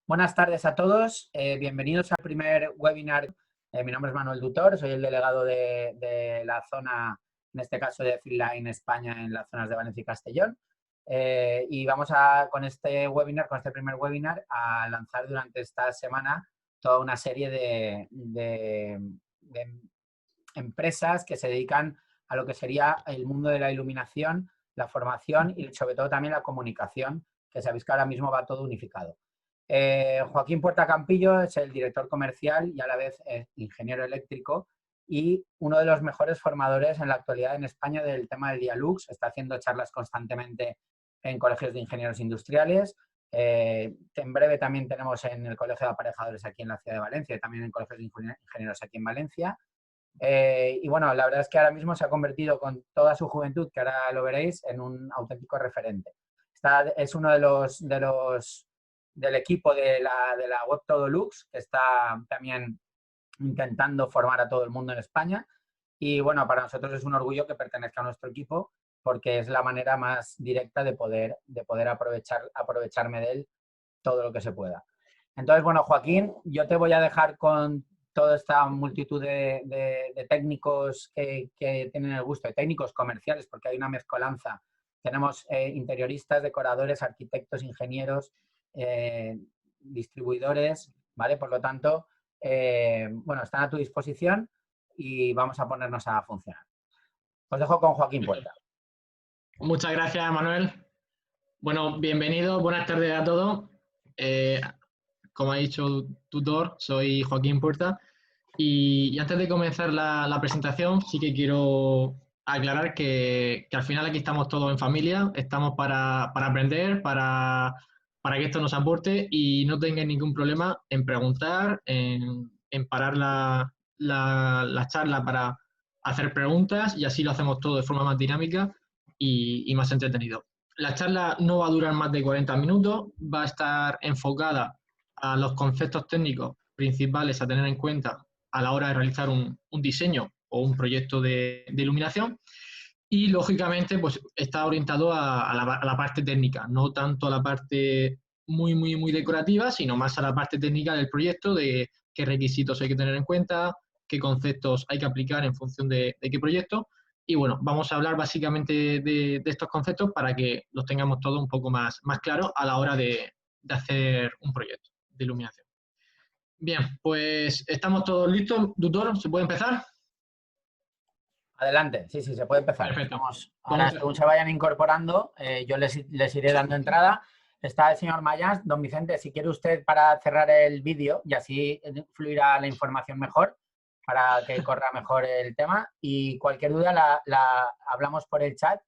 Buenas tardes a todos. Bienvenidos al primer webinar. Mi nombre es Manuel Dutor, soy el delegado de la zona, en este caso de Freeline España, en las zonas de Valencia y Castellón. Y vamos con este webinar, con este primer webinar, a lanzar durante esta semana toda una serie de empresas que se dedican a lo que sería el mundo de la iluminación, la formación y sobre todo también la comunicación, que sabéis que ahora mismo va todo unificado. Joaquín Puerta Campillo es el director comercial y a la vez ingeniero eléctrico y uno de los mejores formadores en la actualidad en España del tema del Dialux. Está haciendo charlas constantemente en colegios de ingenieros industriales. En breve también tenemos en el Colegio de Aparejadores aquí en la ciudad de Valencia y también en colegios de ingenieros aquí en Valencia. Y bueno, la verdad es que ahora mismo se ha convertido con toda su juventud, que ahora lo veréis, en un auténtico referente. Es uno del equipo de la Web Todo Lux, que está también intentando formar a todo el mundo en España. Y bueno, para nosotros es un orgullo que pertenezca a nuestro equipo, porque es la manera más directa de poder aprovecharme de él todo lo que se pueda. Entonces, bueno, Joaquín, yo te voy a dejar con toda esta multitud de técnicos que tienen el gusto, de técnicos comerciales, porque hay una mezcolanza. Tenemos interioristas, decoradores, arquitectos, ingenieros, distribuidores, ¿vale? Por lo tanto, bueno, están a tu disposición y vamos a ponernos a funcionar. Os dejo con Joaquín Puerta. Muchas gracias, Manuel. Bueno, bienvenidos, buenas tardes a todos. Como ha dicho tutor, soy Joaquín Puerta y antes de comenzar la presentación sí que quiero aclarar que al final aquí estamos todos en familia, estamos para aprender, para que esto nos aporte y no tengáis ningún problema en preguntar, en parar la charla para hacer preguntas y así lo hacemos todo de forma más dinámica y más entretenido. La charla no va a durar más de 40 minutos, va a estar enfocada a los conceptos técnicos principales a tener en cuenta a la hora de realizar un diseño o un proyecto de iluminación y, lógicamente, pues está orientado a la parte técnica, no tanto a la parte muy decorativa, sino más a la parte técnica del proyecto, de qué requisitos hay que tener en cuenta, qué conceptos hay que aplicar en función de qué proyecto. Y bueno, vamos a hablar básicamente de estos conceptos para que los tengamos todos un poco más claros a la hora de hacer un proyecto de iluminación. Bien, pues estamos todos listos. Tutor, ¿se puede empezar? Adelante, sí, se puede empezar. Perfecto. Ahora, según se vayan incorporando, yo les iré dando entrada. Está el señor Mayans. Don Vicente, si quiere usted para cerrar el vídeo y así fluirá la información mejor, para que corra mejor el tema. Y cualquier duda la hablamos por el chat.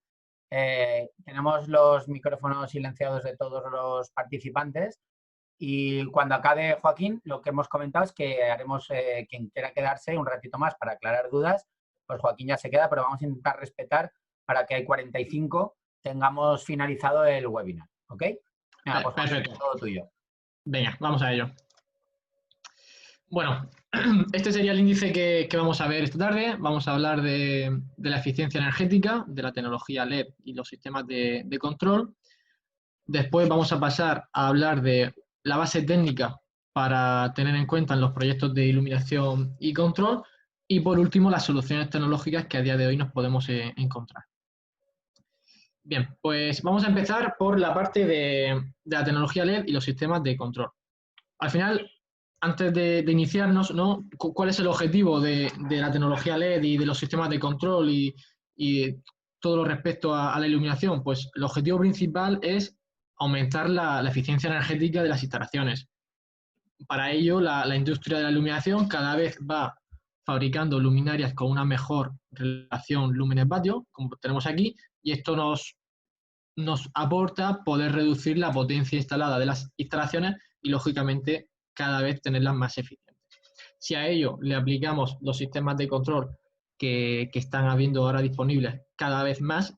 Tenemos los micrófonos silenciados de todos los participantes. Y cuando acabe Joaquín, lo que hemos comentado es que haremos, quien quiera quedarse un ratito más para aclarar dudas, pues Joaquín ya se queda, pero vamos a intentar respetar para que al 45 tengamos finalizado el webinar. ¿Ok? Venga, pues perfecto. Joaquín, todo tuyo. Venga, vamos a ello. Bueno, este sería el índice que vamos a ver esta tarde. Vamos a hablar de la eficiencia energética, de la tecnología LED y los sistemas de control. Después vamos a pasar a hablar de la base técnica para tener en cuenta en los proyectos de iluminación y control. Y por último, las soluciones tecnológicas que a día de hoy nos podemos encontrar. Bien, pues vamos a empezar por la parte de la tecnología LED y los sistemas de control. Al final, antes de iniciarnos, ¿no? ¿Cuál es el objetivo de la tecnología LED y de los sistemas de control y todo lo respecto a la iluminación? Pues el objetivo principal es aumentar la eficiencia energética de las instalaciones. Para ello, la industria de la iluminación cada vez va fabricando luminarias con una mejor relación lúmenes-vatio, como tenemos aquí, y esto nos aporta poder reducir la potencia instalada de las instalaciones y, lógicamente, cada vez tenerlas más eficientes. Si a ello le aplicamos los sistemas de control que están habiendo ahora disponibles cada vez más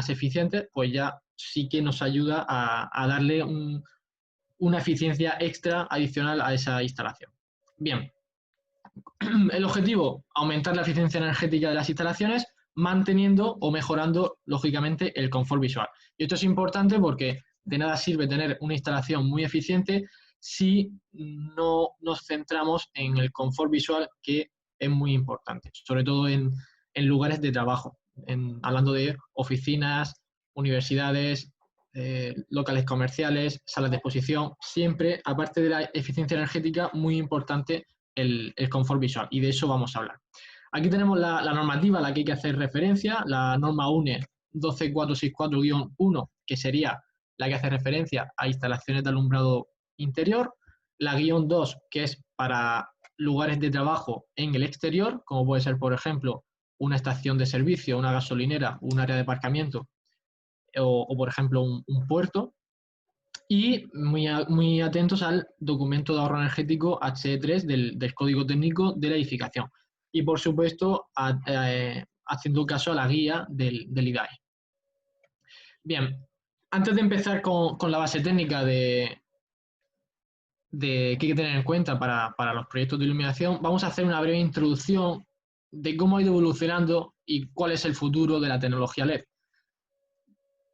eficientes, pues ya sí que nos ayuda a darle una eficiencia extra adicional a esa instalación. Bien, el objetivo, aumentar la eficiencia energética de las instalaciones, manteniendo o mejorando, lógicamente, el confort visual. Y esto es importante porque de nada sirve tener una instalación muy eficiente si no nos centramos en el confort visual, que es muy importante, sobre todo en lugares de trabajo, hablando de oficinas, universidades, locales comerciales, salas de exposición. Siempre, aparte de la eficiencia energética, muy importante el confort visual, y de eso vamos a hablar. Aquí tenemos la normativa a la que hay que hacer referencia, la norma UNE 12464-1, que sería la que hace referencia a instalaciones de alumbrado interior, la guión 2, que es para lugares de trabajo en el exterior, como puede ser, por ejemplo, una estación de servicio, una gasolinera, un área de aparcamiento, o por ejemplo, un puerto. Y muy atentos al documento de ahorro energético HE3 del Código Técnico de la Edificación. Y, por supuesto, haciendo caso a la guía del IDAE. Bien, antes de empezar con la base técnica de qué hay que tener en cuenta para los proyectos de iluminación, vamos a hacer una breve introducción de cómo ha ido evolucionando y cuál es el futuro de la tecnología LED.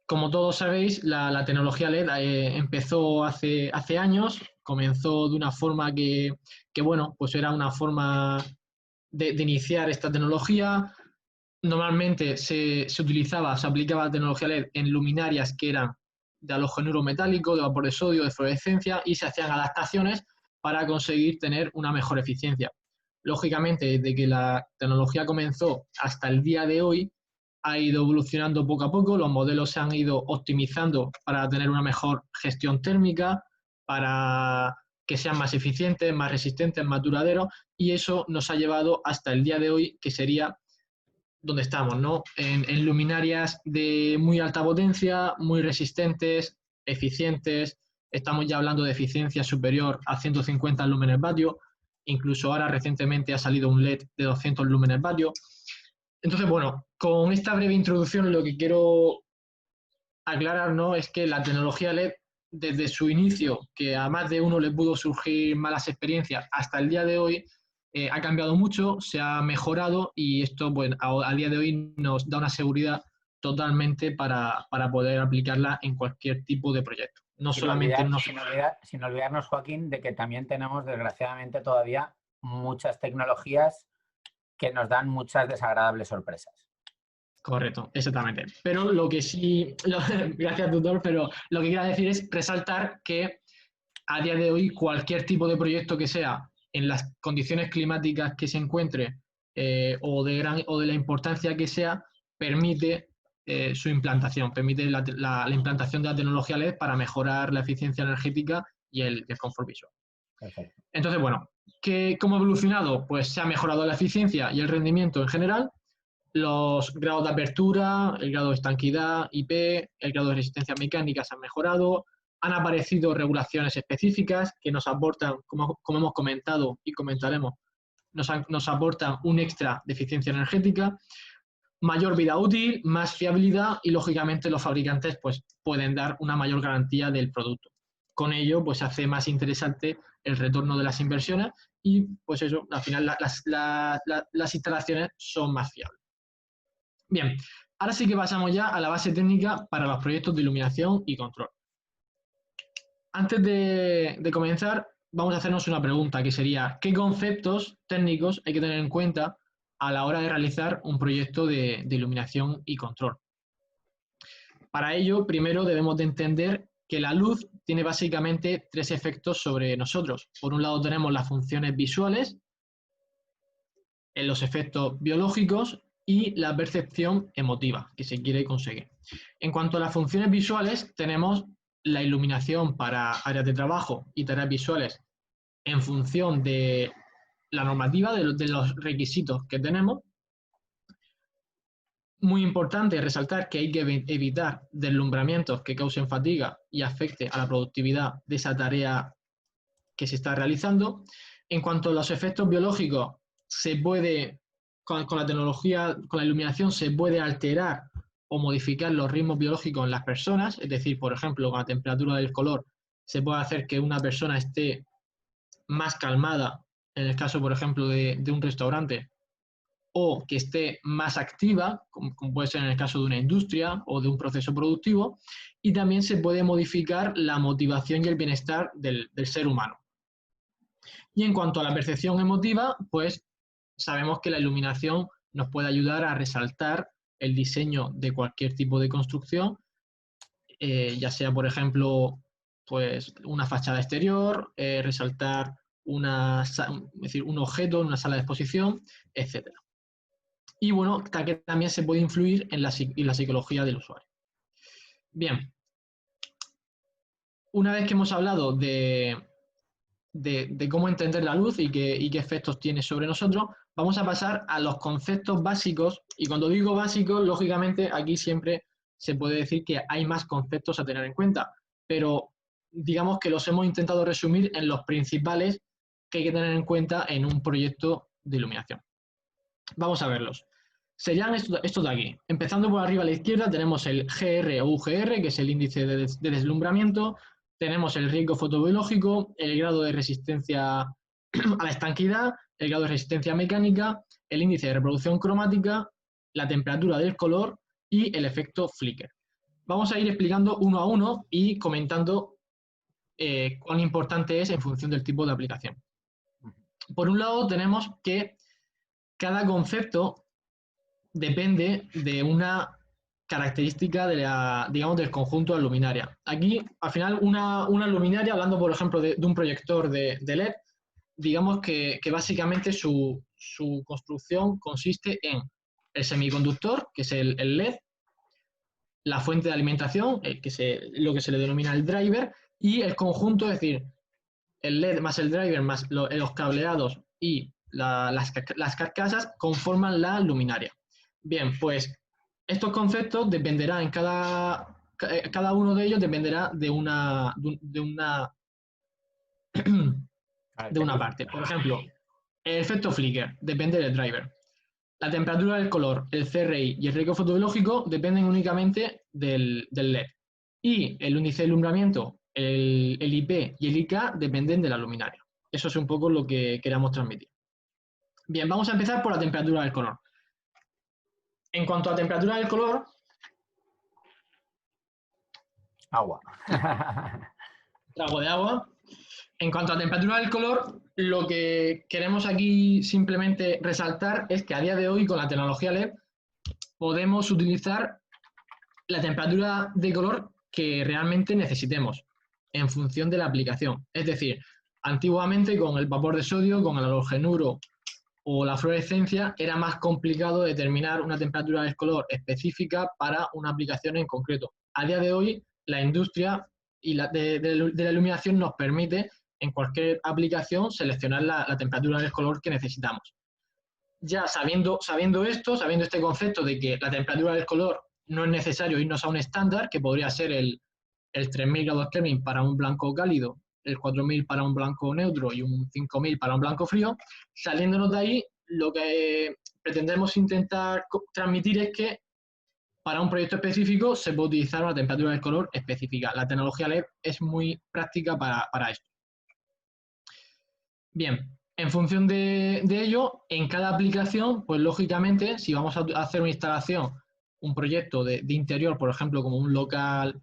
Como todos sabéis, la tecnología LED empezó hace años, comenzó de una forma que bueno, pues era una forma de iniciar esta tecnología. Normalmente se aplicaba la tecnología LED en luminarias que eran de halógeno metálico, de vapor de sodio, de fluorescencia, y se hacían adaptaciones para conseguir tener una mejor eficiencia. Lógicamente, desde que la tecnología comenzó hasta el día de hoy, ha ido evolucionando poco a poco, los modelos se han ido optimizando para tener una mejor gestión térmica, para que sean más eficientes, más resistentes, más duraderos, y eso nos ha llevado hasta el día de hoy, que sería donde estamos, ¿no? En luminarias de muy alta potencia, muy resistentes, eficientes. Estamos ya hablando de eficiencia superior a 150 lúmenes vatio. Incluso ahora recientemente ha salido un LED de 200 lúmenes vatio. Entonces, bueno, con esta breve introducción lo que quiero aclarar, ¿no?, es que la tecnología LED, desde su inicio, que a más de uno le pudo surgir malas experiencias, hasta el día de hoy, ha cambiado mucho, se ha mejorado, y esto, bueno, a día de hoy nos da una seguridad totalmente para poder aplicarla en cualquier tipo de proyecto. No solamente en unos... sin olvidarnos, Joaquín, de que también tenemos, desgraciadamente, todavía muchas tecnologías que nos dan muchas desagradables sorpresas. Correcto, exactamente. Pero lo que sí, gracias, tutor, pero lo que quiero decir es resaltar que a día de hoy cualquier tipo de proyecto que sea, en las condiciones climáticas que se encuentre, o de la importancia que sea, permite su implantación, permite la implantación de la tecnología LED para mejorar la eficiencia energética y el confort visual. Perfecto. Entonces, bueno, ¿cómo ha evolucionado? Pues se ha mejorado la eficiencia y el rendimiento en general, los grados de apertura, el grado de estanquidad IP, el grado de resistencia mecánica se han mejorado, han aparecido regulaciones específicas que nos aportan, como hemos comentado y comentaremos, nos aportan un extra de eficiencia energética, mayor vida útil, más fiabilidad, y lógicamente los fabricantes pues pueden dar una mayor garantía del producto. Con ello pues se hace más interesante el retorno de las inversiones, y pues eso, al final las instalaciones son más fiables. Bien, ahora sí que pasamos ya a la base técnica para los proyectos de iluminación y control. Antes de comenzar, vamos a hacernos una pregunta, que sería: ¿qué conceptos técnicos hay que tener en cuenta a la hora de realizar un proyecto de iluminación y control? Para ello, primero debemos de entender que la luz tiene básicamente tres efectos sobre nosotros. Por un lado tenemos las funciones visuales, los efectos biológicos y la percepción emotiva que se quiere conseguir. En cuanto a las funciones visuales, tenemos la iluminación para áreas de trabajo y tareas visuales en función de la normativa, de los requisitos que tenemos. Muy importante resaltar que hay que evitar deslumbramientos que causen fatiga y afecte a la productividad de esa tarea que se está realizando. En cuanto a los efectos biológicos, con la tecnología, con la iluminación, se puede alterar o modificar los ritmos biológicos en las personas, es decir, por ejemplo, con la temperatura del color se puede hacer que una persona esté más calmada, en el caso, por ejemplo, de un restaurante, o que esté más activa, como puede ser en el caso de una industria o de un proceso productivo, y también se puede modificar la motivación y el bienestar del ser humano. Y en cuanto a la percepción emotiva, pues sabemos que la iluminación nos puede ayudar a resaltar el diseño de cualquier tipo de construcción, ya sea, por ejemplo, pues una fachada exterior, resaltar es decir, un objeto en una sala de exposición, etc. Y bueno, que también se puede influir en la psicología del usuario. Bien, una vez que hemos hablado de cómo entender la luz y qué efectos tiene sobre nosotros, vamos a pasar a los conceptos básicos. Y cuando digo básicos, lógicamente aquí siempre se puede decir que hay más conceptos a tener en cuenta, pero digamos que los hemos intentado resumir en los principales que hay que tener en cuenta en un proyecto de iluminación. Vamos a verlos. Serían estos de aquí. Empezando por arriba a la izquierda tenemos el GR o UGR, que es el índice de deslumbramiento. Tenemos el riesgo fotobiológico, el grado de resistencia a la estanquidad, el grado de resistencia mecánica, el índice de reproducción cromática, la temperatura del color y el efecto flicker. Vamos a ir explicando uno a uno y comentando cuán importante es en función del tipo de aplicación. Por un lado tenemos que cada concepto depende de una característica digamos, del conjunto de la luminaria. Aquí, al final, una luminaria, hablando, por ejemplo, de un proyector de LED, digamos que básicamente su construcción consiste en el semiconductor, que es el LED, la fuente de alimentación, lo que se le denomina el driver, y el conjunto, es decir, el LED más el driver más los cableados y las carcasas conforman la luminaria. Bien, pues estos conceptos dependerán cada uno de ellos dependerá de una parte. Por ejemplo, el efecto flicker depende del driver. La temperatura del color, el CRI y el riesgo fotobiológico dependen únicamente del LED. Y el índice de alumbramiento, el IP y el IK dependen de la luminaria. Eso es un poco lo que queramos transmitir. Bien, vamos a empezar por la temperatura del color. En cuanto a temperatura del color... Agua. Trago de agua. En cuanto a temperatura del color, lo que queremos aquí simplemente resaltar es que a día de hoy, con la tecnología LED, podemos utilizar la temperatura de color que realmente necesitemos en función de la aplicación. Es decir, antiguamente con el vapor de sodio, con el halogenuro o la fluorescencia, era más complicado determinar una temperatura del color específica para una aplicación en concreto. A día de hoy, la industria y de la iluminación nos permite en cualquier aplicación seleccionar la temperatura del color que necesitamos. Ya sabiendo este concepto de que la temperatura del color no es necesario irnos a un estándar, que podría ser el 3000 grados Kelvin para un blanco cálido, el 4000 para un blanco neutro y un 5000 para un blanco frío, saliéndonos de ahí, lo que pretendemos intentar transmitir es que para un proyecto específico se puede utilizar una temperatura del color específica. La tecnología LED es muy práctica para esto. Bien, en función de ello, en cada aplicación, pues lógicamente, si vamos a hacer una instalación, un proyecto de interior, por ejemplo, como un local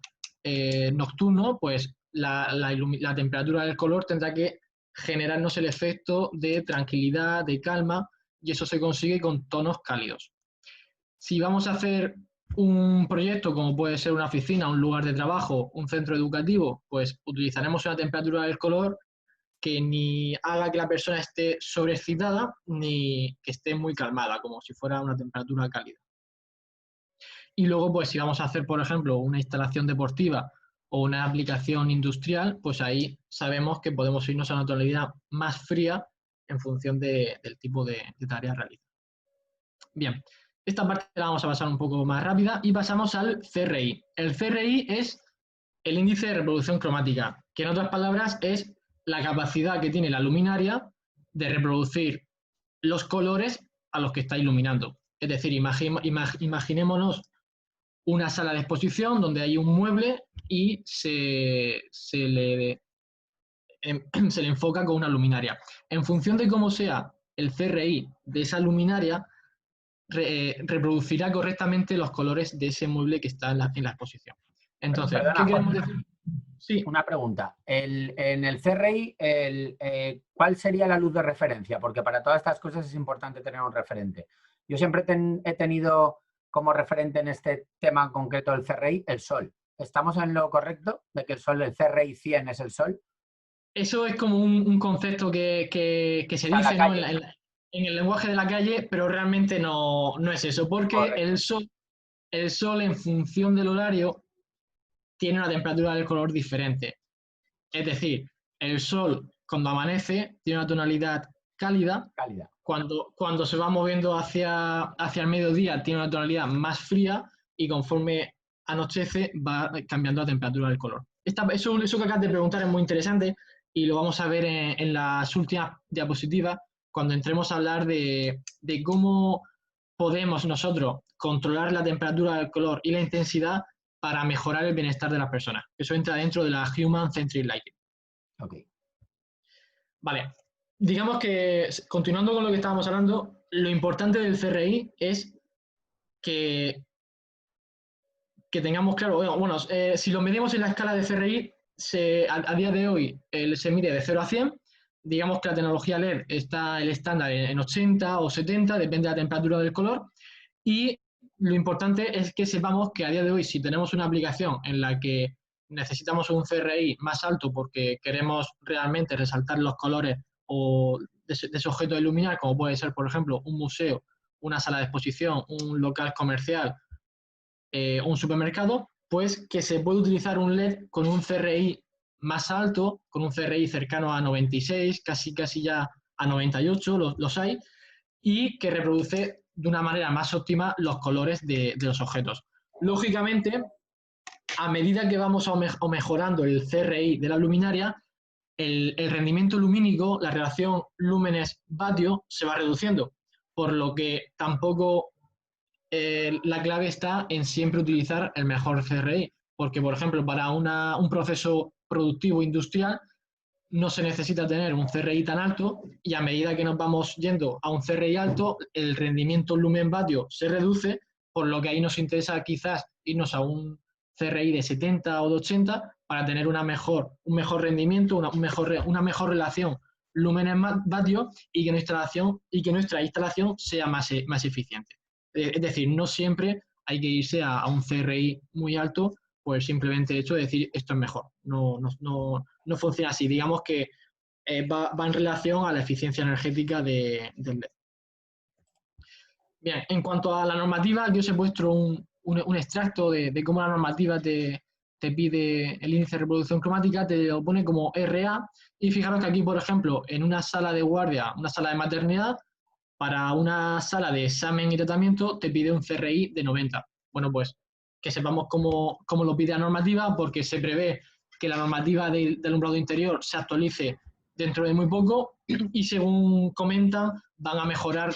nocturno, pues la temperatura del color tendrá que generarnos el efecto de tranquilidad, de calma, y eso se consigue con tonos cálidos. Si vamos a hacer un proyecto como puede ser una oficina, un lugar de trabajo, un centro educativo, pues utilizaremos una temperatura del color que ni haga que la persona esté sobreexcitada ni que esté muy calmada, como si fuera una temperatura cálida. Y luego, pues si vamos a hacer, por ejemplo, una instalación deportiva o una aplicación industrial, pues ahí sabemos que podemos irnos a una tonalidad más fría en función del tipo de tarea realizada. Bien, esta parte la vamos a pasar un poco más rápida y pasamos al CRI. El CRI es el índice de reproducción cromática, que en otras palabras es la capacidad que tiene la luminaria de reproducir los colores a los que está iluminando. Es decir, imaginémonos una sala de exposición donde hay un mueble y se le enfoca con una luminaria. En función de cómo sea el CRI de esa luminaria, reproducirá correctamente los colores de ese mueble que está en la exposición. Entonces, Perdona, ¿qué queremos Jorge, decir? Sí, una pregunta. En el CRI, ¿cuál sería la luz de referencia? Porque para todas estas cosas es importante tener un referente. Yo siempre he tenido como referente en este tema concreto del CRI el sol. ¿Estamos en lo correcto de que el sol, el CRI 100 es el sol? eso es como un concepto que O se sea, en la dice, ¿no? calle. En el lenguaje de la calle, pero realmente no es eso, porque Correcto. el sol en función del horario tiene una temperatura del color diferente. Es decir, el sol cuando amanece tiene una tonalidad cálida, Cálida. cuando se va moviendo hacia el mediodía tiene una tonalidad más fría y conforme anochece va cambiando la temperatura del color. Eso que acabas de preguntar es muy interesante y lo vamos a ver en las últimas diapositivas cuando entremos a hablar de cómo podemos nosotros controlar la temperatura del color y la intensidad para mejorar el bienestar de las personas. Eso entra dentro de la Human Centric Lighting. Ok. Vale, digamos que continuando con lo que estábamos hablando, lo importante del CRI es que, que tengamos claro, bueno, si lo medimos en la escala de CRI, a día de hoy se mide de 0 a 100, digamos que la tecnología LED está el estándar en 80 o 70, depende de la temperatura del color, y lo importante es que sepamos que a día de hoy, si tenemos una aplicación en la que necesitamos un CRI más alto porque queremos realmente resaltar los colores o de ese objeto de iluminar, como puede ser, por ejemplo, un museo, una sala de exposición, un local comercial, un supermercado, pues que se puede utilizar un LED con un CRI más alto, con un CRI cercano a 96, casi ya a 98, los hay, y que reproduce de una manera más óptima los colores de los objetos. Lógicamente, a medida que vamos mejorando el CRI de la luminaria, el rendimiento lumínico, la relación lúmenes-vatio, se va reduciendo, por lo que tampoco la clave está en siempre utilizar el mejor CRI, porque, por ejemplo, para un proceso productivo industrial no se necesita tener un CRI tan alto y a medida que nos vamos yendo a un CRI alto, el rendimiento lumen-vatio se reduce, por lo que ahí nos interesa quizás irnos a un CRI de 70 o de 80 para tener un mejor rendimiento, una mejor relación lumen-vatio y que nuestra instalación sea más eficiente. Es decir, no siempre hay que irse a un CRI muy alto por el simplemente hecho de decir esto es mejor. No funciona así. Digamos que va en relación a la eficiencia energética del LED. Bien, en cuanto a la normativa, yo os he puesto un extracto de cómo la normativa te pide el índice de reproducción cromática, te lo pone como RA, y fijaros que aquí, por ejemplo, en una sala de guardia, una sala de maternidad, para una sala de examen y tratamiento te pide un CRI de 90. Bueno, pues que sepamos cómo lo pide la normativa, porque se prevé que la normativa del alumbrado interior se actualice dentro de muy poco y según comentan van a mejorar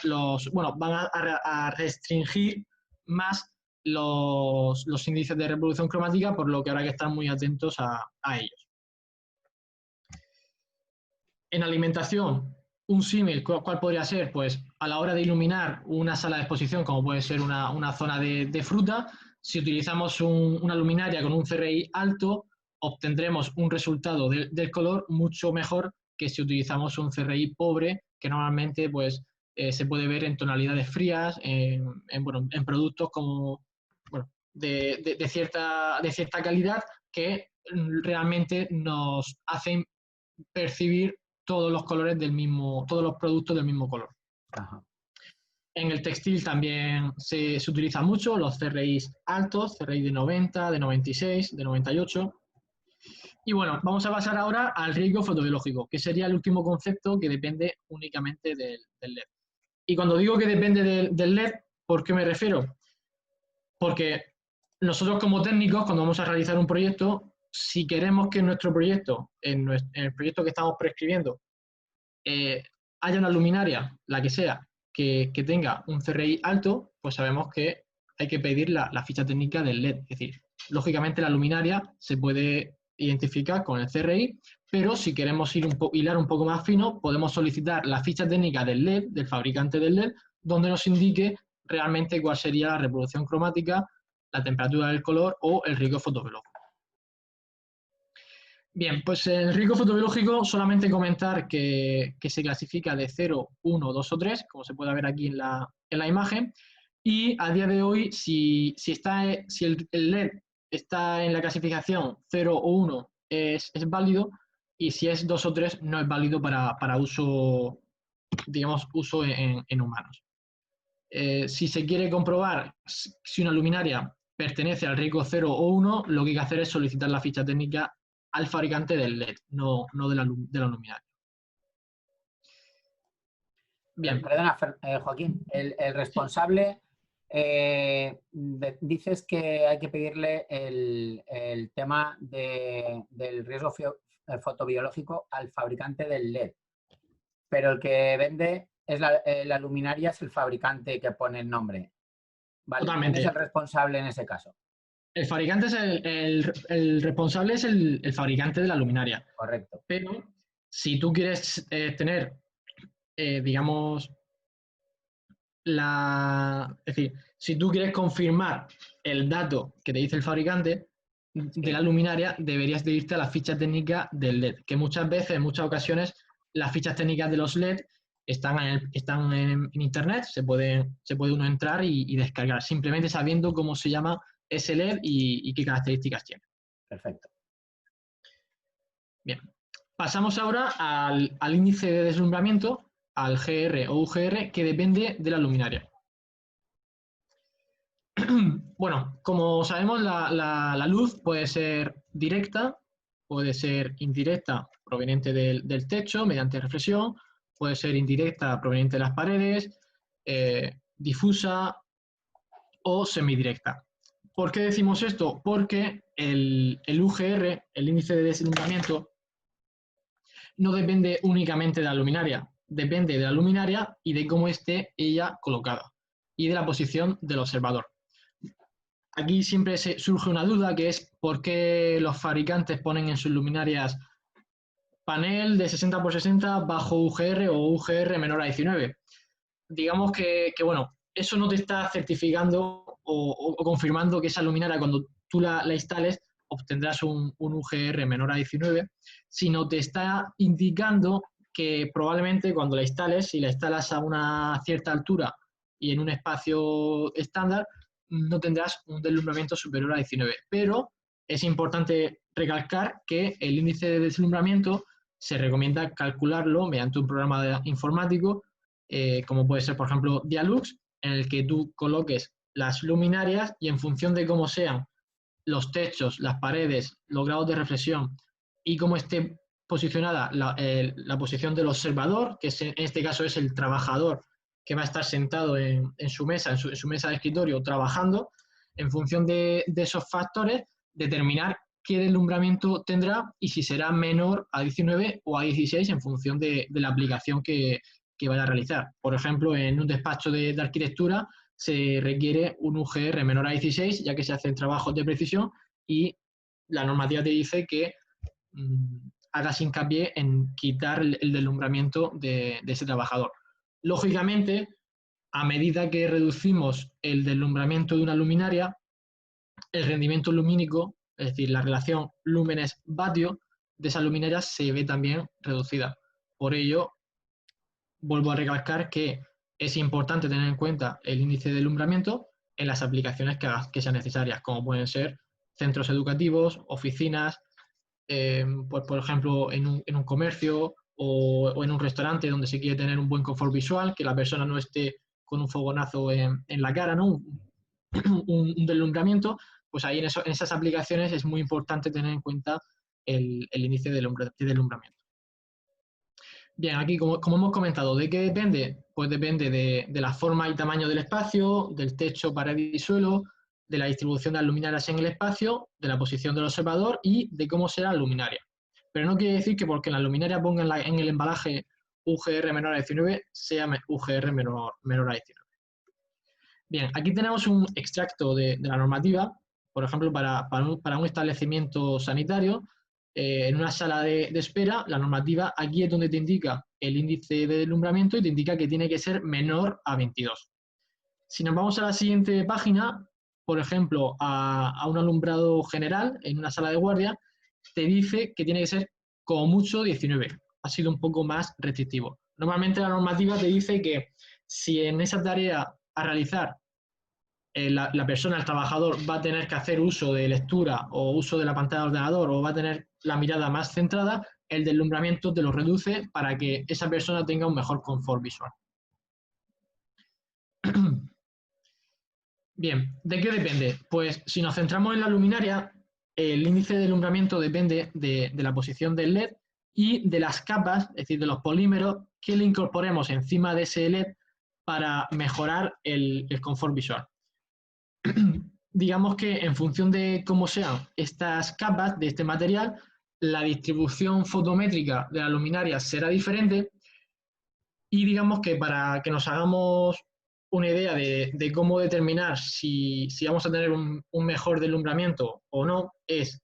van a restringir más los índices de reproducción cromática, por lo que habrá que estar muy atentos a ellos. En alimentación, un símil, ¿cuál podría ser? Pues a la hora de iluminar una sala de exposición, como puede ser una zona de fruta, si utilizamos una luminaria con un CRI alto, obtendremos un resultado del color mucho mejor que si utilizamos un CRI pobre, que normalmente pues, se puede ver en tonalidades frías, en productos como, de cierta calidad que realmente nos hacen percibir todos los colores todos los productos del mismo color. Ajá. En el textil también se utiliza mucho los CRIs altos, CRI de 90, de 96, de 98. Y bueno, vamos a pasar ahora al riesgo fotobiológico, que sería el último concepto que depende únicamente del LED. Y cuando digo que depende del LED, ¿por qué me refiero? Porque nosotros como técnicos, cuando vamos a realizar un proyecto, si queremos que en nuestro proyecto, en el proyecto que estamos prescribiendo, haya una luminaria, la que sea, que tenga un CRI alto, pues sabemos que hay que pedir la ficha técnica del LED. Es decir, lógicamente la luminaria se puede identificar con el CRI, pero si queremos hilar un poco más fino, podemos solicitar la ficha técnica del LED, del fabricante del LED, donde nos indique realmente cuál sería la reproducción cromática, la temperatura del color o el riesgo fotobiológico. Bien, pues el riesgo fotobiológico, solamente comentar que se clasifica de 0, 1, 2 o 3, como se puede ver aquí en la imagen, y a día de hoy, si el LED está en la clasificación 0 o 1, es válido, y si es 2 o 3, no es válido para uso, digamos, uso en humanos. Si se quiere comprobar si una luminaria pertenece al riesgo 0 o 1, lo que hay que hacer es solicitar la ficha técnica al fabricante del LED, no de la luminaria. Bien. Perdona, Joaquín, el responsable, dices que hay que pedirle el tema del riesgo fotobiológico al fabricante del LED, pero el que vende es la luminaria, es el fabricante que pone el nombre. ¿Vale? ¿Quién es el responsable en ese caso? El fabricante es el responsable es el fabricante de la luminaria. Correcto. Pero si tú quieres tener, digamos, es decir, si tú quieres confirmar el dato que te dice el fabricante de la luminaria, deberías de irte a la ficha técnica del LED, que muchas veces, en muchas ocasiones, las fichas técnicas de los LED están en internet, se puede uno entrar y descargar, simplemente sabiendo cómo se llama ese LED y qué características tiene. Perfecto. Bien, pasamos ahora al índice de deslumbramiento, al GR o UGR, que depende de la luminaria. Bueno, como sabemos, la luz puede ser directa, puede ser indirecta, proveniente del techo, mediante reflexión, puede ser indirecta, proveniente de las paredes, difusa o semidirecta. ¿Por qué decimos esto? Porque el UGR, el índice de deslumbramiento, no depende únicamente de la luminaria, depende de la luminaria y de cómo esté ella colocada y de la posición del observador. Aquí siempre surge una duda, que es por qué los fabricantes ponen en sus luminarias panel de 60 por 60 bajo UGR o UGR menor a 19. Digamos que bueno, eso no te está certificando o confirmando que esa luminaria, cuando tú la instales, obtendrás un UGR menor a 19, sino te está indicando que probablemente cuando la instales, si la instalas a una cierta altura y en un espacio estándar, no tendrás un deslumbramiento superior a 19. Pero es importante recalcar que el índice de deslumbramiento se recomienda calcularlo mediante un programa informático, como puede ser, por ejemplo, Dialux, en el que tú coloques las luminarias y en función de cómo sean los techos, las paredes, los grados de reflexión y cómo esté posicionada la posición del observador, que en este caso es el trabajador que va a estar sentado en su mesa, en su mesa de escritorio trabajando, en función de esos factores, determinar qué deslumbramiento tendrá y si será menor a 19 o a 16 en función de la aplicación que vaya a realizar. Por ejemplo, en un despacho de arquitectura se requiere un UGR menor a 16, ya que se hacen trabajos de precisión y la normativa te dice que hagas hincapié en quitar el deslumbramiento de ese trabajador. Lógicamente, a medida que reducimos el deslumbramiento de una luminaria, el rendimiento lumínico, es decir, la relación lúmenes-vatio de esa luminaria se ve también reducida. Por ello, vuelvo a recalcar que es importante tener en cuenta el índice de deslumbramiento en las aplicaciones que sean necesarias, como pueden ser centros educativos, oficinas, pues, por ejemplo, en un comercio o en un restaurante donde se quiere tener un buen confort visual, que la persona no esté con un fogonazo en la cara, ¿no? un deslumbramiento, pues ahí en esas aplicaciones es muy importante tener en cuenta el índice de deslumbramiento. Bien, aquí como hemos comentado, ¿de qué depende? Pues depende de la forma y tamaño del espacio, del techo, pared y suelo, de la distribución de las luminarias en el espacio, de la posición del observador y de cómo será la luminaria. Pero no quiere decir que porque la luminaria ponga en el embalaje UGR menor a 19, sea UGR menor a 19. Bien, aquí tenemos un extracto de la normativa, por ejemplo, para un establecimiento sanitario, en una sala de espera, la normativa aquí es donde te indica el índice de deslumbramiento y te indica que tiene que ser menor a 22. Si nos vamos a la siguiente página, por ejemplo, a un alumbrado general en una sala de guardia, te dice que tiene que ser como mucho 19. Ha sido un poco más restrictivo. Normalmente la normativa te dice que si en esa tarea a realizar la persona, el trabajador, va a tener que hacer uso de lectura o uso de la pantalla del ordenador o va a tener la mirada más centrada, el deslumbramiento te lo reduce para que esa persona tenga un mejor confort visual. Bien, ¿de qué depende? Pues si nos centramos en la luminaria, el índice de deslumbramiento depende de la posición del LED y de las capas, es decir, de los polímeros que le incorporemos encima de ese LED para mejorar el confort visual. Digamos que en función de cómo sean estas capas de este material, la distribución fotométrica de la luminaria será diferente y digamos que para que nos hagamos una idea de cómo determinar si vamos a tener un mejor deslumbramiento o no, es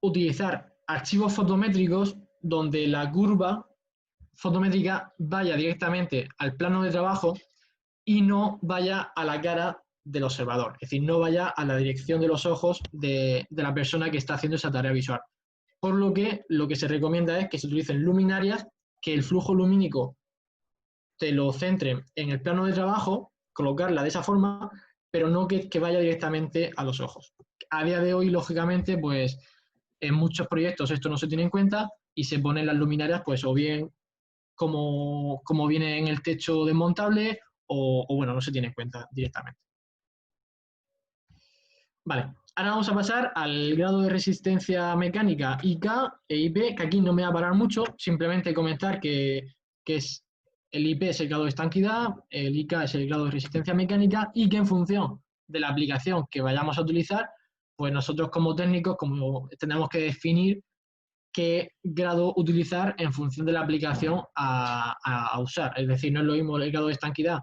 utilizar archivos fotométricos donde la curva fotométrica vaya directamente al plano de trabajo y no vaya a la cara del observador, es decir, no vaya a la dirección de los ojos de la persona que está haciendo esa tarea visual. Por lo que se recomienda es que se utilicen luminarias, que el flujo lumínico te lo centre en el plano de trabajo, colocarla de esa forma, pero no que vaya directamente a los ojos. A día de hoy, lógicamente, pues en muchos proyectos esto no se tiene en cuenta y se ponen las luminarias, pues o bien como viene en el techo desmontable o bueno, no se tiene en cuenta directamente. Vale, ahora vamos a pasar al grado de resistencia mecánica IK e IP, que aquí no me va a parar mucho, simplemente comentar que es el IP es el grado de estanquidad, el IK es el grado de resistencia mecánica y que en función de la aplicación que vayamos a utilizar, pues nosotros como técnicos tenemos que definir qué grado utilizar en función de la aplicación a usar. Es decir, no es lo mismo el grado de estanquidad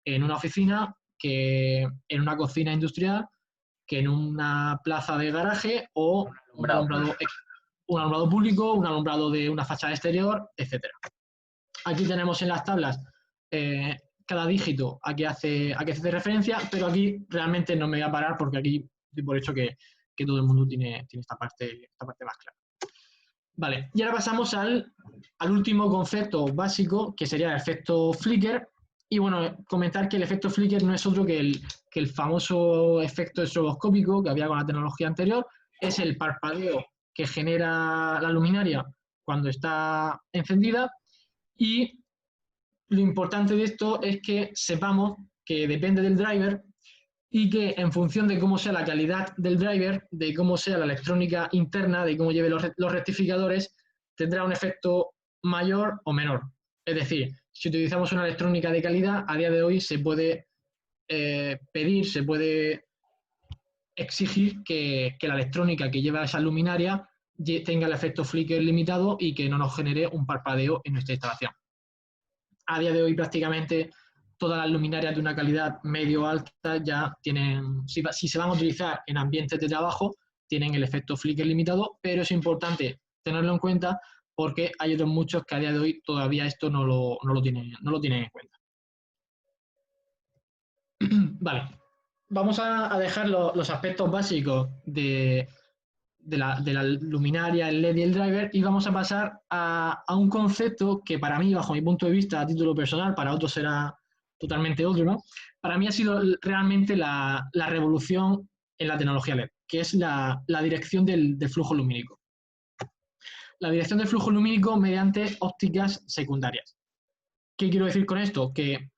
en una oficina que en una cocina industrial, que en una plaza de garaje o un alumbrado público, un alumbrado de una fachada exterior, etc. Aquí tenemos en las tablas cada dígito a qué hace referencia, pero aquí realmente no me voy a parar porque aquí doy por hecho que todo el mundo tiene esta parte más clara. Vale, y ahora pasamos al último concepto básico, que sería el efecto flicker. Y bueno, comentar que el efecto flicker no es otro que el famoso efecto estroboscópico que había con la tecnología anterior, es el parpadeo que genera la luminaria cuando está encendida. Y lo importante de esto es que sepamos que depende del driver y que en función de cómo sea la calidad del driver, de cómo sea la electrónica interna, de cómo lleve los rectificadores, tendrá un efecto mayor o menor. Es decir, si utilizamos una electrónica de calidad, a día de hoy se puede pedir, se puede exigir que la electrónica que lleva esa luminaria tenga el efecto flicker limitado y que no nos genere un parpadeo en nuestra instalación. A día de hoy prácticamente todas las luminarias de una calidad medio-alta ya tienen, si se van a utilizar en ambientes de trabajo, tienen el efecto flicker limitado, pero es importante tenerlo en cuenta porque hay otros muchos que a día de hoy todavía esto no lo tienen en cuenta. Vale, vamos a dejar los aspectos básicos de la luminaria, el LED y el driver, y vamos a pasar a un concepto que para mí, bajo mi punto de vista, a título personal, para otros será totalmente otro, ¿no? Para mí ha sido realmente la revolución en la tecnología LED, que es la dirección del flujo lumínico. La dirección del flujo lumínico mediante ópticas secundarias. ¿Qué quiero decir con esto? Que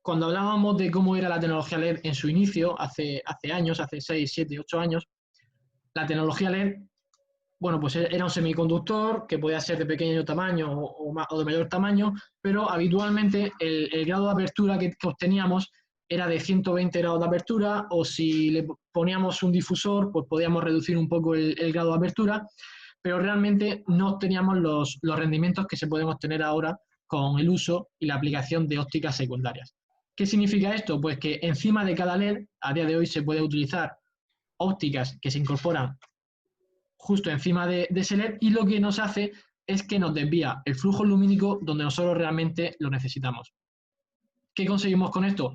cuando hablábamos de cómo era la tecnología LED en su inicio, hace años, hace 6, 7, 8 años, la tecnología LED, bueno, pues era un semiconductor que podía ser de pequeño tamaño o de mayor tamaño, pero habitualmente el grado de apertura que obteníamos era de 120 grados de apertura, o si le poníamos un difusor, pues podíamos reducir un poco el grado de apertura, pero realmente no obteníamos los rendimientos que se pueden obtener ahora con el uso y la aplicación de ópticas secundarias. ¿Qué significa esto? Pues que encima de cada LED, a día de hoy se puede utilizar ópticas que se incorporan justo encima de ese LED, y lo que nos hace es que nos desvía el flujo lumínico donde nosotros realmente lo necesitamos. ¿Qué conseguimos con esto?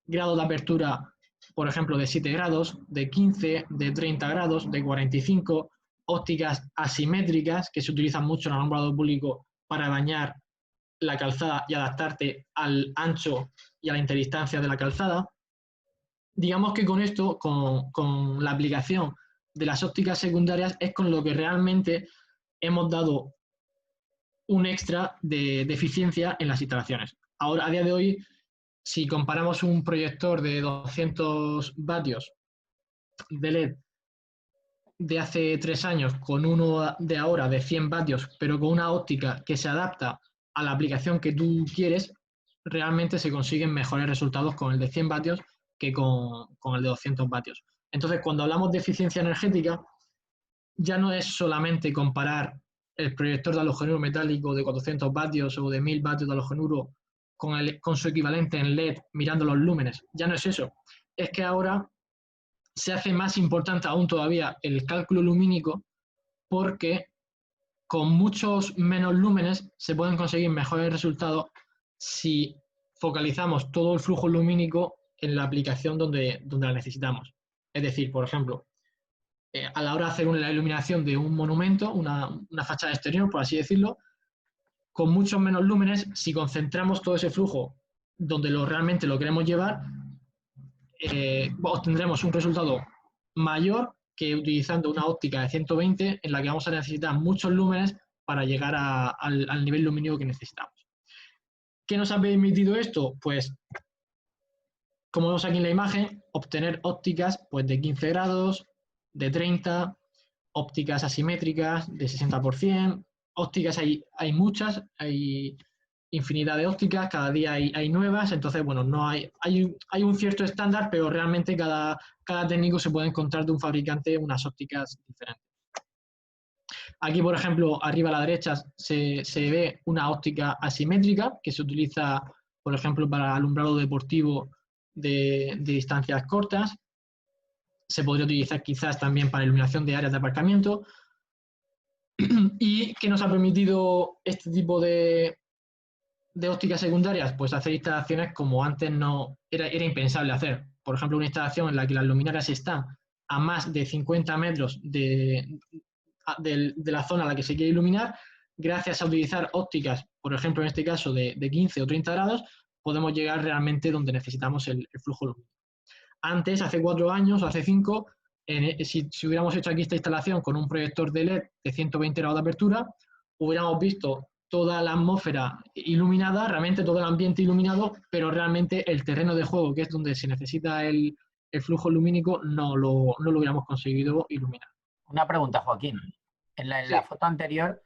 Grado de apertura, por ejemplo, de 7 grados, de 15, de 30 grados, de 45, ópticas asimétricas que se utilizan mucho en el alumbrado público para bañar la calzada y adaptarte al ancho y a la interdistancia de la calzada. Digamos que con esto, con la aplicación de las ópticas secundarias, es con lo que realmente hemos dado un extra de eficiencia en las instalaciones. Ahora, a día de hoy, si comparamos un proyector de 200 vatios de LED de hace 3 años con uno de ahora de 100 vatios, pero con una óptica que se adapta a la aplicación que tú quieres, realmente se consiguen mejores resultados con el de 100 vatios que con el de 200 vatios. Entonces, cuando hablamos de eficiencia energética, ya no es solamente comparar el proyector de halogenuro metálico de 400 vatios o de 1000 vatios de halogenuro con su equivalente en LED mirando los lúmenes. Ya no es eso. Es que ahora se hace más importante aún todavía el cálculo lumínico, porque con muchos menos lúmenes se pueden conseguir mejores resultados si focalizamos todo el flujo lumínico en la aplicación donde la necesitamos. Es decir, por ejemplo, a la hora de hacer la iluminación de un monumento, una fachada exterior, por así decirlo, con muchos menos lúmenes, si concentramos todo ese flujo donde realmente lo queremos llevar, obtendremos un resultado mayor que utilizando una óptica de 120 en la que vamos a necesitar muchos lúmenes para llegar al nivel lumínico que necesitamos. ¿Qué nos ha permitido esto? Pues, como vemos aquí en la imagen, obtener ópticas pues, de 15 grados, de 30, ópticas asimétricas de 60%, ópticas hay muchas, hay infinidad de ópticas, cada día hay nuevas, entonces, bueno, no hay un cierto estándar, pero realmente cada técnico se puede encontrar de un fabricante unas ópticas diferentes. Aquí, por ejemplo, arriba a la derecha se ve una óptica asimétrica que se utiliza, por ejemplo, para alumbrado deportivo de distancias cortas. Se podría utilizar quizás también para iluminación de áreas de aparcamiento. ¿Y qué nos ha permitido este tipo de ópticas secundarias? Pues hacer instalaciones como antes no era impensable hacer. Por ejemplo, una instalación en la que las luminarias están a más de 50 metros de la zona a la que se quiere iluminar. Gracias a utilizar ópticas, por ejemplo, en este caso de 15 o 30 grados, podemos llegar realmente donde necesitamos el flujo lumínico. Antes, hace 4 años o hace 5, si hubiéramos hecho aquí esta instalación con un proyector de LED de 120 grados de apertura, hubiéramos visto toda la atmósfera iluminada, realmente todo el ambiente iluminado, pero realmente el terreno de juego, que es donde se necesita el flujo lumínico, no lo hubiéramos conseguido iluminar. Una pregunta, Joaquín. En la foto anterior,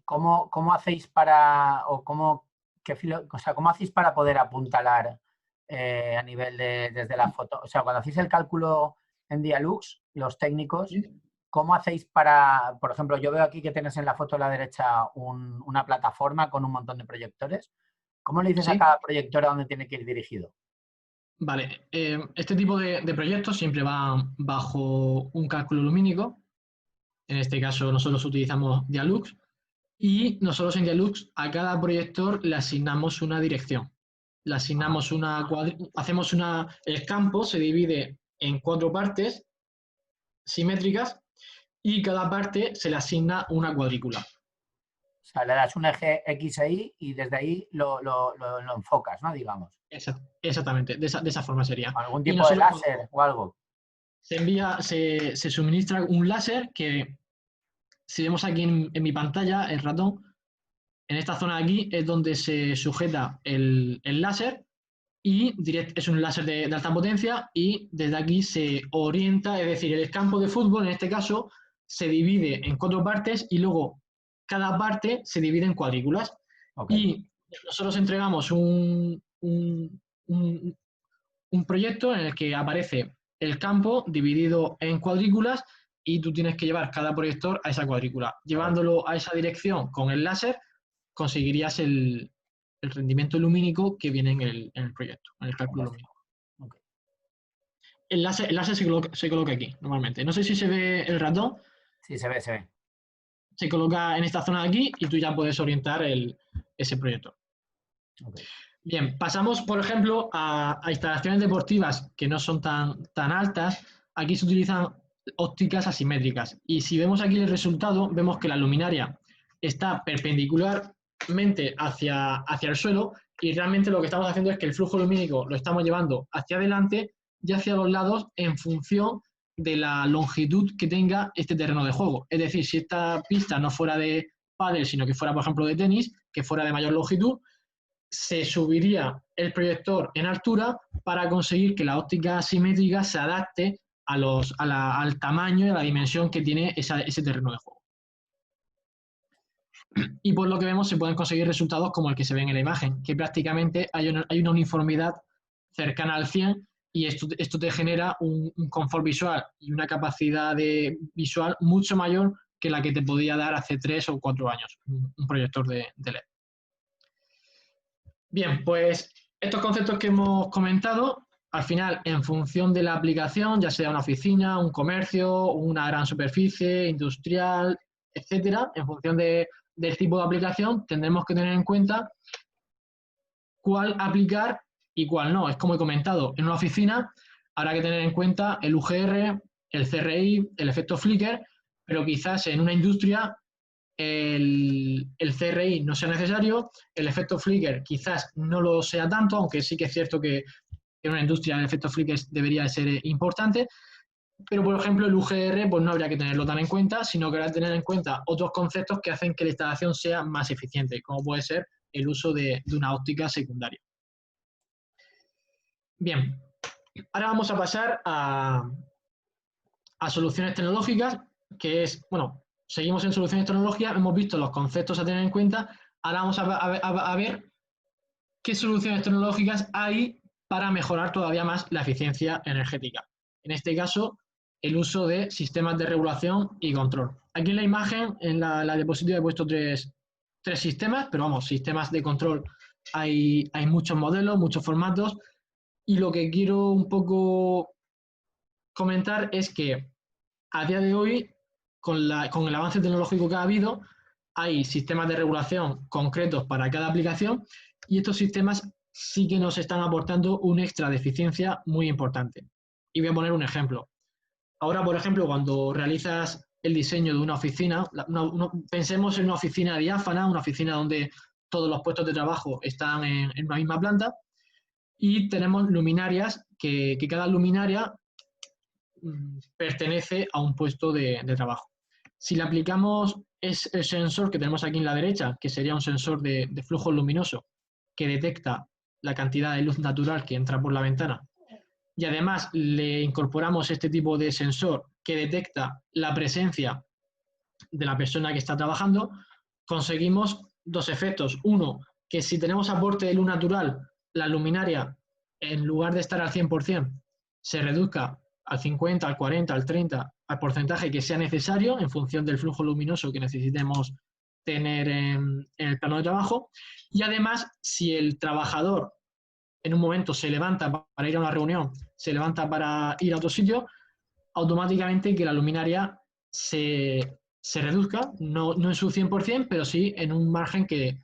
¿cómo hacéis para, o cómo hacéis para poder apuntalar a nivel desde la foto? O sea, cuando hacéis el cálculo en Dialux, los técnicos, ¿Sí? ¿Cómo hacéis para, por ejemplo, yo veo aquí que tienes en la foto a la derecha una plataforma con un montón de proyectores? ¿Cómo le dices ¿Sí? a cada proyector a dónde tiene que ir dirigido? Vale, este tipo de proyectos siempre van bajo un cálculo lumínico. En este caso nosotros utilizamos Dialux y nosotros en Dialux a cada proyector le asignamos una dirección. Le asignamos el campo se divide en 4 partes simétricas y cada parte se le asigna una cuadrícula. O sea, le das un eje X e Y y desde ahí lo enfocas, ¿no? Digamos. Exactamente, de esa forma sería. ¿Algún Y tipo de nosotros láser o algo? se suministra un láser que, si vemos aquí en mi pantalla, el ratón, en esta zona de aquí es donde se sujeta el láser y es un láser de alta potencia y desde aquí se orienta, es decir, el campo de fútbol en este caso se divide en 4 partes y luego cada parte se divide en cuadrículas. Okay. Y nosotros entregamos un proyecto en el que aparece el campo dividido en cuadrículas y tú tienes que llevar cada proyector a esa cuadrícula. Llevándolo a esa dirección con el láser conseguirías el rendimiento lumínico que viene en el proyecto, en el cálculo lumínico. Okay. El láser se coloca aquí, normalmente. No sé si se ve el ratón. Sí, se ve, se ve. Se coloca en esta zona de aquí y tú ya puedes orientar ese proyecto. Okay. Bien, pasamos, por ejemplo, a instalaciones deportivas que no son tan altas. Aquí se utilizan ópticas asimétricas. Y si vemos aquí el resultado, vemos que la luminaria está perpendicularmente hacia el suelo y realmente lo que estamos haciendo es que el flujo lumínico lo estamos llevando hacia adelante y hacia los lados en función de la longitud que tenga este terreno de juego. Es decir, si esta pista no fuera de pádel, sino que fuera, por ejemplo, de tenis, que fuera de mayor longitud, se subiría el proyector en altura para conseguir que la óptica asimétrica se adapte al tamaño y a la dimensión que tiene ese terreno de juego. Y por lo que vemos se pueden conseguir resultados como el que se ve en la imagen, que prácticamente hay una uniformidad cercana al 100 y esto te genera un confort visual y una capacidad visual mucho mayor que la que te podía dar hace 3 o 4 años un proyector de LED. Bien, pues estos conceptos que hemos comentado, al final, en función de la aplicación, ya sea una oficina, un comercio, una gran superficie, industrial, etcétera, en función del tipo de aplicación, tendremos que tener en cuenta cuál aplicar y cuál no. Es como he comentado, en una oficina habrá que tener en cuenta el UGR, el CRI, el efecto Flickr, pero quizás en una industria el CRI no sea necesario, el efecto Flickr quizás no lo sea tanto, aunque sí que es cierto que en una industria el efecto Flickr debería ser importante, pero por ejemplo el UGR pues no habría que tenerlo tan en cuenta, sino que habrá que tener en cuenta otros conceptos que hacen que la instalación sea más eficiente, como puede ser el uso de una óptica secundaria. Bien, ahora vamos a pasar a soluciones tecnológicas, que es, bueno, seguimos en soluciones tecnológicas, hemos visto los conceptos a tener en cuenta, ahora vamos a ver qué soluciones tecnológicas hay para mejorar todavía más la eficiencia energética. En este caso, el uso de sistemas de regulación y control. Aquí en la imagen, en la diapositiva he puesto tres sistemas, pero vamos, sistemas de control hay muchos modelos, muchos formatos, y lo que quiero un poco comentar es que a día de hoy, con el avance tecnológico que ha habido, hay sistemas de regulación concretos para cada aplicación y estos sistemas sí que nos están aportando un extra de eficiencia muy importante. Y voy a poner un ejemplo. Ahora, por ejemplo, cuando realizas el diseño de una oficina, pensemos en una oficina diáfana, una oficina donde todos los puestos de trabajo están en una misma planta y tenemos luminarias que cada luminaria pertenece a un puesto de trabajo. Si le aplicamos el sensor que tenemos aquí en la derecha, que sería un sensor de flujo luminoso que detecta la cantidad de luz natural que entra por la ventana, y además le incorporamos este tipo de sensor que detecta la presencia de la persona que está trabajando, conseguimos dos efectos. Uno, que si tenemos aporte de luz natural, la luminaria, en lugar de estar al 100%, se reduzca al 50, al 40, al 30, al porcentaje que sea necesario en función del flujo luminoso que necesitemos tener en el plano de trabajo. Y además, si el trabajador en un momento se levanta para ir a una reunión, se levanta para ir a otro sitio, automáticamente que la luminaria se reduzca, no en su 100%, pero sí en un margen que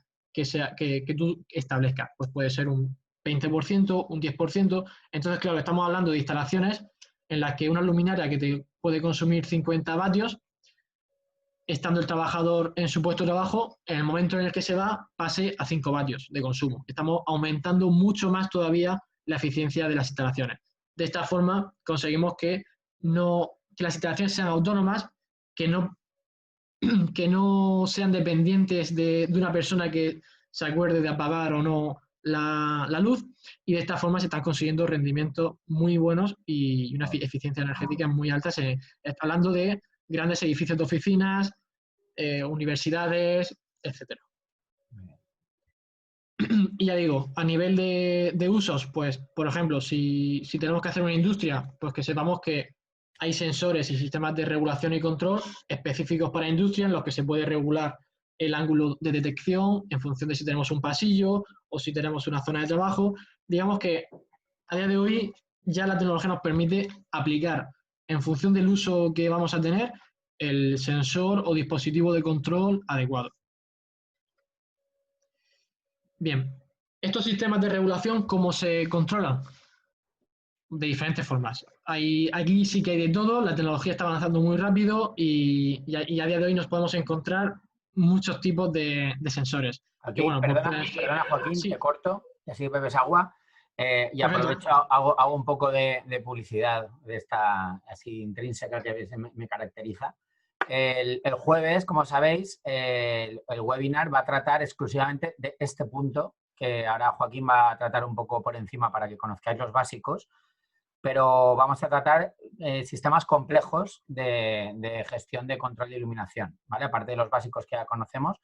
tú establezcas. Pues puede ser un 20%, un 10%. Entonces, claro, estamos hablando de instalaciones en las que una luminaria que te puede consumir 50 vatios, estando el trabajador en su puesto de trabajo, en el momento en el que se va, pase a 5 vatios de consumo. Estamos aumentando mucho más todavía la eficiencia de las instalaciones. De esta forma, conseguimos que las instalaciones sean autónomas, que no sean dependientes de una persona que se acuerde de apagar o no la luz, y de esta forma se están consiguiendo rendimientos muy buenos y una eficiencia energética muy alta, hablando de grandes edificios de oficinas, universidades, etcétera. Y ya digo, a nivel de usos, pues, por ejemplo, si tenemos que hacer una industria, pues que sepamos que hay sensores y sistemas de regulación y control específicos para industria en los que se puede regular el ángulo de detección en función de si tenemos un pasillo o si tenemos una zona de trabajo. Digamos que a día de hoy ya la tecnología nos permite aplicar, en función del uso que vamos a tener, el sensor o dispositivo de control adecuado. Bien, estos sistemas de regulación, ¿cómo se controlan? De diferentes formas. Aquí sí que hay de todo, la tecnología está avanzando muy rápido y a día de hoy nos podemos encontrar muchos tipos de sensores. Que Aquí, bueno, pues perdona, perdona Joaquín, te sí, corto, y así bebes agua. Y perfecto. aprovecho, hago un poco de publicidad de esta así intrínseca que a veces me caracteriza. El jueves, como sabéis, el webinar va a tratar exclusivamente de este punto, que ahora Joaquín va a tratar un poco por encima para que conozcáis los básicos, pero vamos a tratar sistemas complejos de gestión de control de iluminación, ¿vale? Aparte de los básicos que ya conocemos.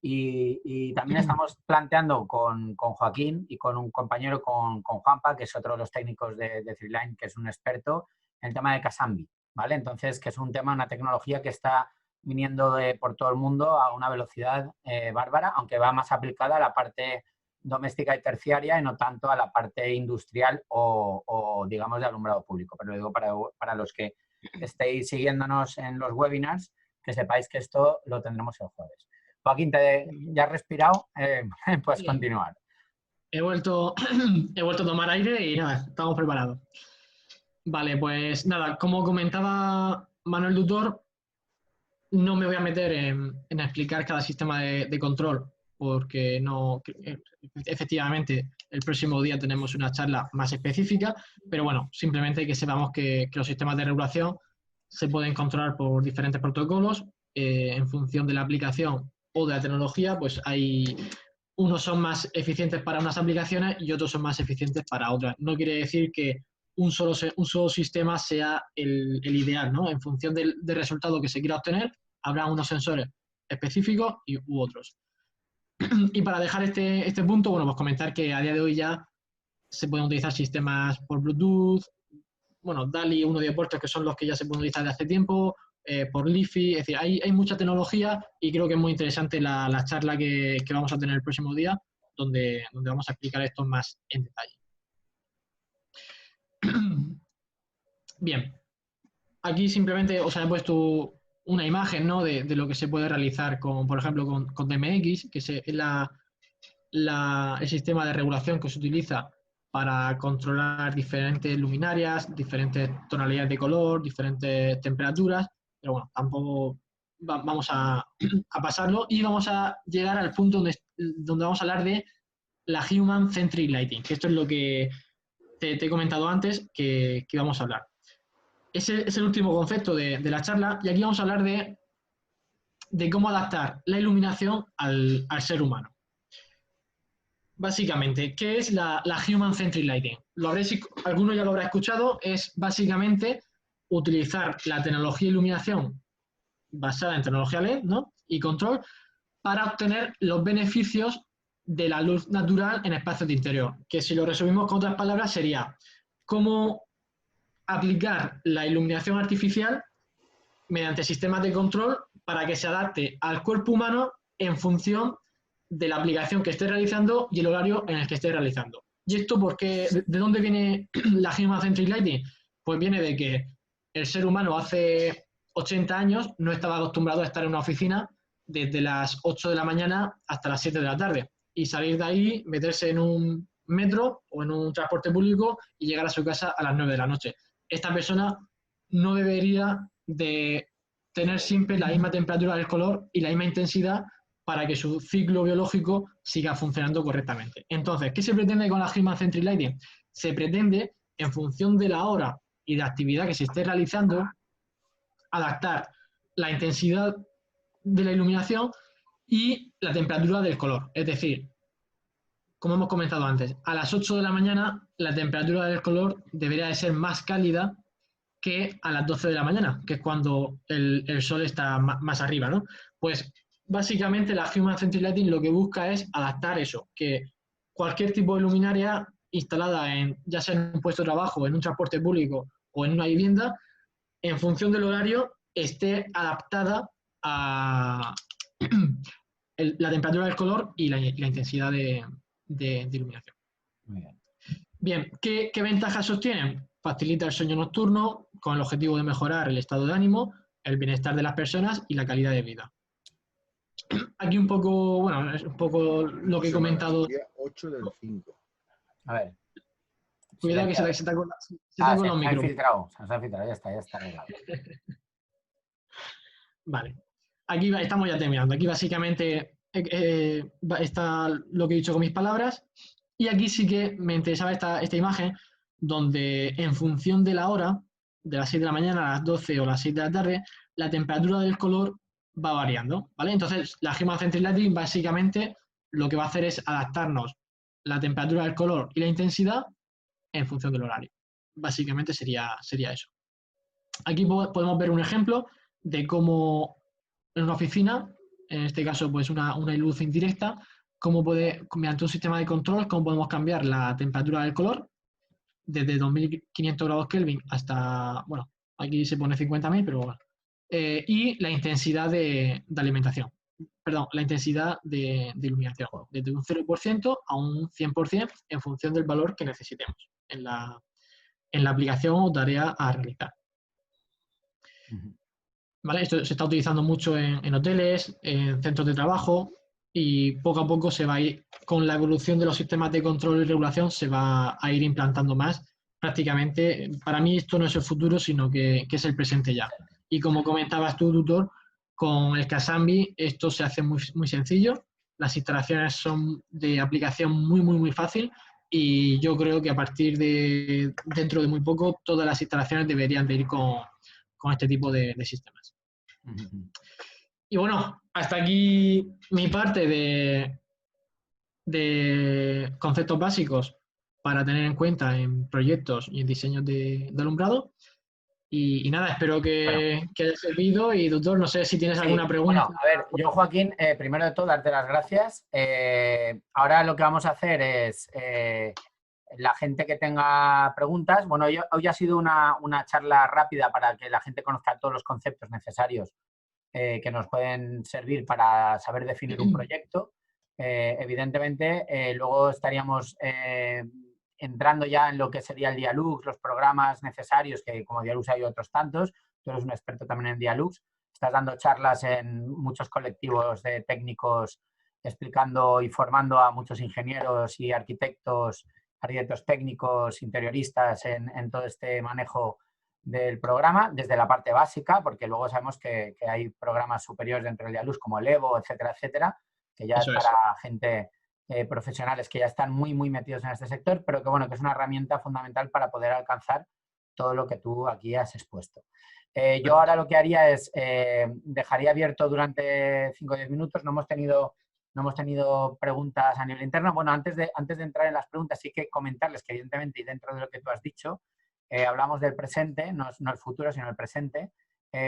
Y también estamos planteando con Joaquín y con un compañero, con Juanpa, que es otro de los técnicos de Threeline, que es un experto en el tema de Casambi, ¿vale? Entonces, que es un tema, una tecnología que está viniendo por todo el mundo a una velocidad bárbara, aunque va más aplicada a la parte doméstica y terciaria y no tanto a la parte industrial o digamos, de alumbrado público. Pero lo digo para los que estéis siguiéndonos en los webinars, que sepáis que esto lo tendremos el jueves. Joaquín, ¿ya has respirado? Puedes Sí, continuar. he vuelto, he vuelto a tomar aire y nada, estamos preparados. Vale, pues nada, como comentaba Manuel Tutor, no me voy a meter en explicar cada sistema de control, porque no, efectivamente, el próximo día tenemos una charla más específica, pero bueno, simplemente que sepamos que los sistemas de regulación se pueden controlar por diferentes protocolos en función de la aplicación o de la tecnología, pues hay unos son más eficientes para unas aplicaciones y otros son más eficientes para otras. No quiere decir que un solo sistema sea el ideal, ¿no? En función del resultado que se quiera obtener, habrá unos sensores específicos u otros. Y para dejar este punto, bueno, pues comentar que a día de hoy ya se pueden utilizar sistemas por Bluetooth, bueno, DALI 1.10 puertos, que son los que ya se pueden utilizar de hace tiempo, por Li-Fi, es decir, hay mucha tecnología y creo que es muy interesante la charla que vamos a tener el próximo día, donde vamos a explicar esto más en detalle. Bien, aquí simplemente os he puesto una imagen, ¿no? de lo que se puede realizar con, por ejemplo, con DMX, que es el sistema de regulación que se utiliza para controlar diferentes luminarias, diferentes tonalidades de color, diferentes temperaturas, pero bueno, tampoco vamos a pasarlo y vamos a llegar al punto donde vamos a hablar de la Human Centric Lighting, que esto es lo que te he comentado antes que vamos a hablar. Ese es el último concepto de la charla y aquí vamos a hablar de cómo adaptar la iluminación al ser humano. Básicamente, ¿qué es la Human Centric Lighting? Alguno ya lo habrá escuchado, es básicamente utilizar la tecnología de iluminación basada en tecnología LED, ¿no? Y control para obtener los beneficios de la luz natural en espacios de interior, que si lo resumimos con otras palabras sería cómo aplicar la iluminación artificial mediante sistemas de control para que se adapte al cuerpo humano en función de la aplicación que esté realizando y el horario en el que esté realizando. ¿Y esto porque de dónde viene la Human Centric Lighting? Pues viene de que el ser humano hace 80 años no estaba acostumbrado a estar en una oficina desde las 8 de la mañana hasta las 7 de la tarde y salir de ahí, meterse en un metro o en un transporte público y llegar a su casa a las 9 de la noche. Esta persona no debería de tener siempre la misma temperatura del color y la misma intensidad para que su ciclo biológico siga funcionando correctamente. Entonces, ¿qué se pretende con la Human Centric Lighting? Se pretende, en función de la hora y de la actividad que se esté realizando, adaptar la intensidad de la iluminación y la temperatura del color. Es decir, como hemos comentado antes, a las 8 de la mañana la temperatura del color debería de ser más cálida que a las 12 de la mañana, que es cuando el sol está más arriba, ¿no? Pues básicamente la Human Centric Lighting lo que busca es adaptar eso, que cualquier tipo de luminaria instalada ya sea en un puesto de trabajo, en un transporte público o en una vivienda, en función del horario, esté adaptada a la temperatura del color y la intensidad de iluminación. Muy bien. Bien, ¿qué ventajas obtienen? Facilita el sueño nocturno con el objetivo de mejorar el estado de ánimo, el bienestar de las personas y la calidad de vida. aquí un poco, bueno, es un poco lo que he comentado. 8 del 5. A ver. Cuidado que se te Se con los nos ha micrófonos. infiltrado, se nos ha infiltrado, ya está arreglado. Vale. Aquí estamos ya terminando. Aquí básicamente está lo que he dicho con mis palabras. Y aquí sí que me interesaba esta imagen donde en función de la hora, de las 6 de la mañana a las 12 o las 6 de la tarde, la temperatura del color va variando, ¿vale? Entonces, la Geomacentric Lighting básicamente lo que va a hacer es adaptarnos la temperatura del color y la intensidad en función del horario. Básicamente sería eso. Aquí podemos ver un ejemplo de cómo en una oficina, en este caso pues una luz indirecta, mediante un sistema de control, cómo podemos cambiar la temperatura del color desde 2500 grados Kelvin hasta, bueno, aquí se pone 50.000, pero bueno, y la intensidad de alimentación. Perdón, la intensidad de iluminación, desde un 0% a un 100% en función del valor que necesitemos en la aplicación o tarea a realizar. ¿Vale? Esto se está utilizando mucho en hoteles, en centros de trabajo, y poco a poco se va a ir, con la evolución de los sistemas de control y regulación, se va a ir implantando más. Prácticamente, para mí esto no es el futuro, sino que es el presente ya. Y como comentabas tú, tutor, con el Casambi esto se hace muy, muy sencillo. Las instalaciones son de aplicación muy, muy, muy fácil, y yo creo que a partir de dentro de muy poco todas las instalaciones deberían de ir con este tipo de sistemas. Y bueno, hasta aquí mi parte de conceptos básicos para tener en cuenta en proyectos y en diseños de alumbrado. Y nada, espero que haya servido. Y doctor, no sé si tienes alguna pregunta. Bueno, a ver, yo, Joaquín, primero de todo, darte las gracias. Ahora lo que vamos a hacer es, la gente que tenga preguntas, bueno, hoy ha sido una charla rápida para que la gente conozca todos los conceptos necesarios que nos pueden servir para saber definir un proyecto. Evidentemente, luego estaríamos entrando ya en lo que sería el Dialux, los programas necesarios, que como Dialux hay otros tantos. Tú eres un experto también en Dialux. Estás dando charlas en muchos colectivos de técnicos explicando y formando a muchos ingenieros y arquitectos técnicos, interioristas en todo este manejo del programa, desde la parte básica, porque luego sabemos que hay programas superiores dentro del Dialux como el Evo, etcétera, etcétera, que ya es para gente profesionales que ya están muy, muy metidos en este sector, pero que bueno, que es una herramienta fundamental para poder alcanzar todo lo que tú aquí has expuesto. Yo ahora lo que haría es, dejaría abierto durante 5 o 10 minutos, no hemos tenido preguntas a nivel interno. Bueno, antes de entrar en las preguntas, sí que comentarles que evidentemente, y dentro de lo que tú has dicho, hablamos del presente, no el futuro, sino el presente.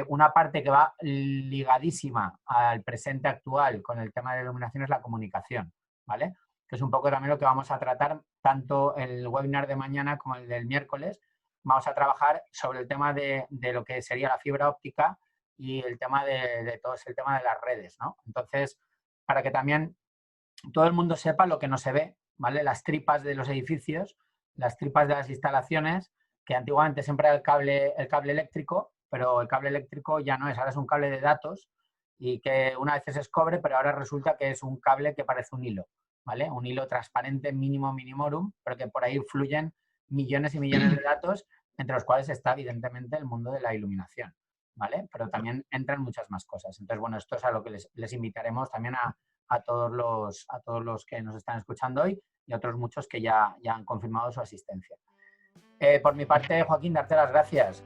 Una parte que va ligadísima al presente actual con el tema de la iluminación es la comunicación, ¿vale? Que es un poco también lo que vamos a tratar, tanto el webinar de mañana como el del miércoles. Vamos a trabajar sobre el tema de lo que sería la fibra óptica y el tema de todo el tema de las redes, ¿no? Entonces, para que también todo el mundo sepa lo que no se ve, ¿vale? Las tripas de los edificios, las tripas de las instalaciones, que antiguamente siempre era el cable eléctrico, pero el cable eléctrico ya no es, ahora es un cable de datos y que una vez es cobre, pero ahora resulta que es un cable que parece un hilo, ¿vale? Un hilo transparente, mínimo minimorum, pero que por ahí fluyen millones y millones de datos, entre los cuales está evidentemente el mundo de la iluminación, ¿vale? Pero también entran muchas más cosas. Entonces, bueno, esto es a lo que les invitaremos también a todos los que nos están escuchando hoy y a otros muchos que ya han confirmado su asistencia. Por mi parte, Joaquín, darte las gracias.